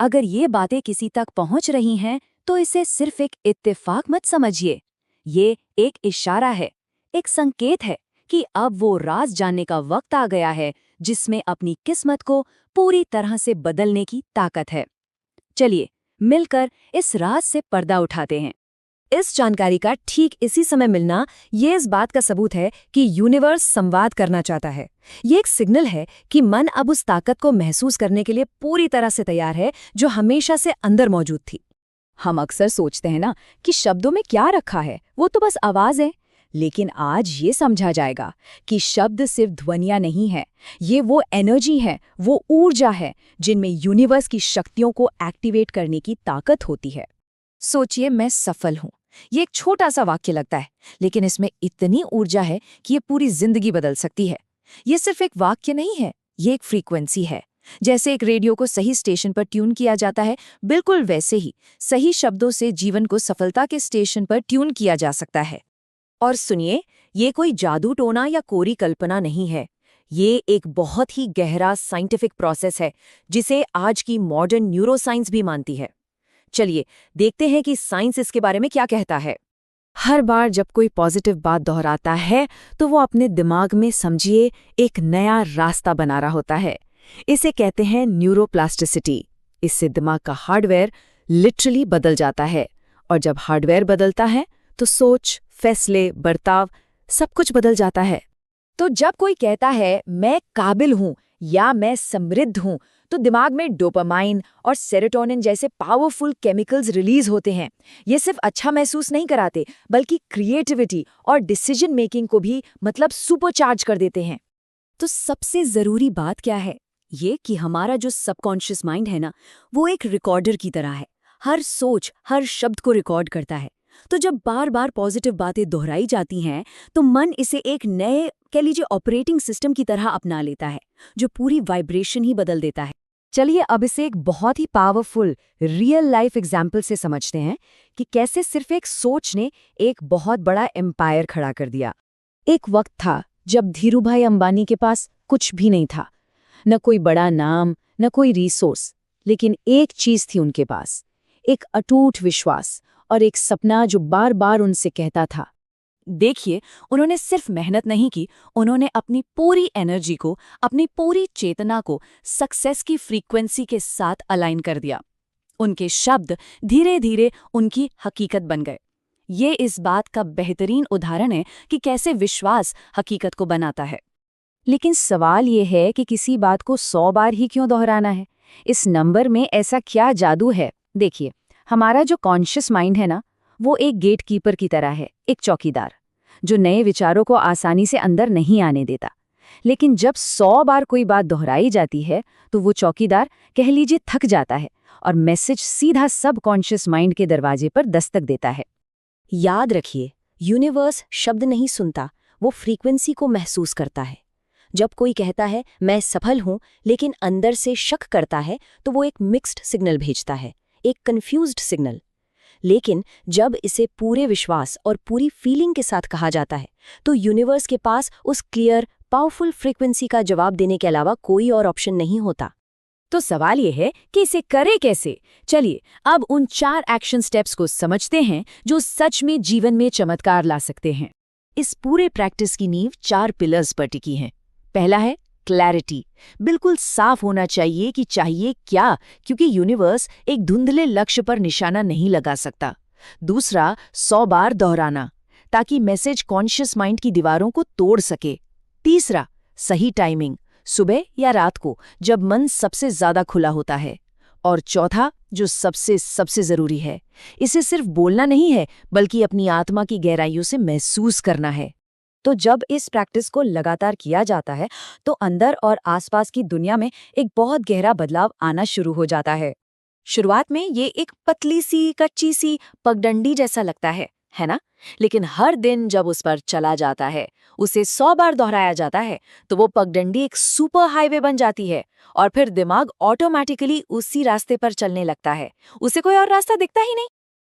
अगर ये बातें किसी तक पहुंच रही हैं, तो इसे सिर्फ एक इत्तेफाक मत समझिए। ये एक इशारा है, एक संकेत है कि अब वो राज जानने का वक्त आ गया है जिसमें अपनी किस्मत को पूरी तरह से बदलने की ताकत है। चलिए मिलकर इस राज से पर्दा उठाते हैं। इस जानकारी का ठीक इसी समय मिलना ये इस बात का सबूत है कि यूनिवर्स संवाद करना चाहता है। ये एक सिग्नल है कि मन अब उस ताकत को महसूस करने के लिए पूरी तरह से तैयार है जो हमेशा से अंदर मौजूद थी। हम अक्सर सोचते हैं ना कि शब्दों में क्या रखा है, वो तो बस आवाज है। लेकिन आज ये समझा जाएगा कि शब्द सिर्फ ध्वनियां नहीं है, ये वो एनर्जी है, वो ऊर्जा है जिनमें यूनिवर्स की शक्तियों को एक्टिवेट करने की ताकत होती है। सोचिए, मैं सफल हूं। ये एक छोटा सा वाक्य लगता है, लेकिन इसमें इतनी ऊर्जा है कि ये पूरी जिंदगी बदल सकती है। ये सिर्फ एक वाक्य नहीं है, ये एक फ्रीक्वेंसी है। जैसे एक रेडियो को सही स्टेशन पर ट्यून किया जाता है, बिल्कुल वैसे ही सही शब्दों से जीवन को सफलता के स्टेशन पर ट्यून किया जा सकता है। और सुनिए, ये कोई जादू टोना या कोरी कल्पना नहीं है। ये एक बहुत ही गहरा साइंटिफिक प्रोसेस है जिसे आज की मॉडर्न न्यूरोसाइंस भी मानती है। चलिए देखते हैं कि साइंस इसके बारे में क्या कहता है। हर बार जब कोई पॉजिटिव बात दोहराता है तो वो अपने दिमाग में, समझिए, एक नया रास्ता बना रहा होता है। इसे कहते हैं न्यूरोप्लास्टिसिटी। इससे दिमाग का हार्डवेयर लिटरली बदल जाता है, और जब हार्डवेयर बदलता है तो सोच, फैसले, बर्ताव सब कुछ बदल जाता है। तो जब कोई कहता है मैं काबिल हूं या मैं समृद्ध हूं, तो दिमाग में डोपामाइन और सेरोटोनिन जैसे पावरफुल केमिकल्स रिलीज होते हैं। ये सिर्फ अच्छा महसूस नहीं कराते, बल्कि क्रिएटिविटी और डिसीजन मेकिंग को भी सुपरचार्ज कर देते हैं। तो सबसे जरूरी बात क्या है? ये कि हमारा जो सबकॉन्शियस माइंड है ना, वो एक रिकॉर्डर की तरह है। हर सोच, हर शब्द को रिकॉर्ड करता है। तो जब बार बार पॉजिटिव बातें दोहराई जाती हैं, तो मन इसे एक नए, कह लीजिए, ऑपरेटिंग सिस्टम की तरह अपना लेता है, जो पूरी वाइब्रेशन ही बदल देता है। चलिए अब इसे एक बहुत ही पावरफुल रियल लाइफ एग्जाम्पल से समझते हैं कि कैसे सिर्फ एक सोच ने एक बहुत बड़ा एम्पायर खड़ा कर दिया। एक वक्त था जब धीरूभाई अंबानी के पास कुछ भी नहीं था, न कोई बड़ा नाम, न कोई रिसोर्स, लेकिन एक चीज थी उनके पास, एक अटूट विश्वास और एक सपना जो बार बार उनसे कहता था। देखिए, उन्होंने सिर्फ मेहनत नहीं की, उन्होंने अपनी पूरी एनर्जी को, अपनी पूरी चेतना को सक्सेस की फ्रीक्वेंसी के साथ अलाइन कर दिया। उनके शब्द धीरे धीरे उनकी हकीकत बन गए। ये इस बात का बेहतरीन उदाहरण है कि कैसे विश्वास हकीकत को बनाता है। लेकिन सवाल ये है कि किसी बात को 100 बार ही क्यों दोहराना है? इस नंबर में ऐसा क्या जादू है? देखिए, हमारा जो कॉन्शियस माइंड है ना, वो एक गेट कीपर की तरह है, एक चौकीदार, जो नए विचारों को आसानी से अंदर नहीं आने देता। लेकिन जब 100 बार कोई बात दोहराई जाती है, तो वो चौकीदार, कह लीजिए, थक जाता है और मैसेज सीधा सबकॉन्शियस माइंड के दरवाजे पर दस्तक देता है। याद रखिए, यूनिवर्स शब्द नहीं सुनता, वो फ्रीक्वेंसी को महसूस करता है। जब कोई कहता है मैं सफल हूं, लेकिन अंदर से शक करता है, तो वो एक मिक्स्ड सिग्नल भेजता है, एक कंफ्यूज्ड सिग्नल। लेकिन जब इसे पूरे विश्वास और पूरी फीलिंग के साथ कहा जाता है, तो यूनिवर्स के पास उस क्लियर, पावरफुल फ्रीक्वेंसी का जवाब देने के अलावा कोई और ऑप्शन नहीं होता। तो सवाल यह है कि इसे करे कैसे? चलिए अब उन 4 एक्शन स्टेप्स को समझते हैं जो सच में जीवन में चमत्कार ला सकते हैं। इस पूरे प्रैक्टिस की नींव 4 पिलर्स पर टिकी है। पहला है क्लैरिटी। बिल्कुल साफ होना चाहिए कि चाहिए क्या, क्योंकि यूनिवर्स एक धुंधले लक्ष्य पर निशाना नहीं लगा सकता। दूसरा, 100 बार दोहराना, ताकि मैसेज कॉन्शियस माइंड की दीवारों को तोड़ सके। तीसरा, सही टाइमिंग, सुबह या रात को, जब मन सबसे ज्यादा खुला होता है। और चौथा, जो सबसे जरूरी है, इसे सिर्फ बोलना नहीं है, बल्कि अपनी आत्मा की गहराइयों से महसूस करना है। तो जब इस प्रैक्टिस को लगातार किया जाता है, तो अंदर और आसपास की दुनिया में एक बहुत गहरा बदलाव आना शुरू हो जाता है। शुरुआत में ये एक पतली सी, कच्ची सी पगडंडी जैसा लगता है ना? लेकिन हर दिन जब उस पर चला जाता है, उसे 100 बार दोहराया जाता है, तो वो पगडंडी एक सुपर हाईवे बन जाती है, और फिर दिमाग ऑटोमेटिकली उसी रास्ते पर चलने लगता है। उसे कोई और रास्ता दिखता ही नहीं।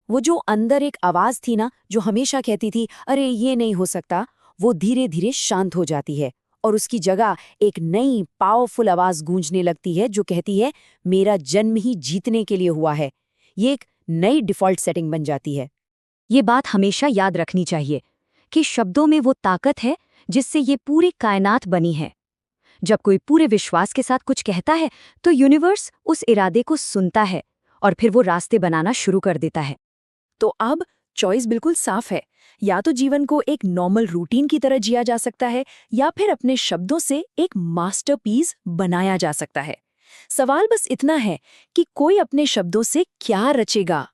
वो जो अंदर एक आवाज थी ना, जो हमेशा कहती थी अरे ये नहीं हो सकता, वो धीरे धीरे शांत हो जाती है, और उसकी जगह एक नई पावरफुल आवाज गूंजने लगती है जो कहती है मेरा जन्म ही जीतने के लिए हुआ है। ये एक नई डिफ़ॉल्ट सेटिंग बन जाती है। ये बात हमेशा याद रखनी चाहिए कि शब्दों में वो ताकत है जिससे ये पूरी कायनात बनी है। जब कोई पूरे विश्वास के साथ कुछ कहता है तो यूनिवर्स उस इरादे को सुनता है और फिर वो रास्ते बनाना शुरू कर देता है। तो अब चॉइस बिल्कुल साफ है, या तो जीवन को एक नॉर्मल रूटीन की तरह जिया जा सकता है या फिर अपने शब्दों से एक मास्टरपीस बनाया जा सकता है। सवाल बस इतना है कि कोई अपने शब्दों से क्या रचेगा।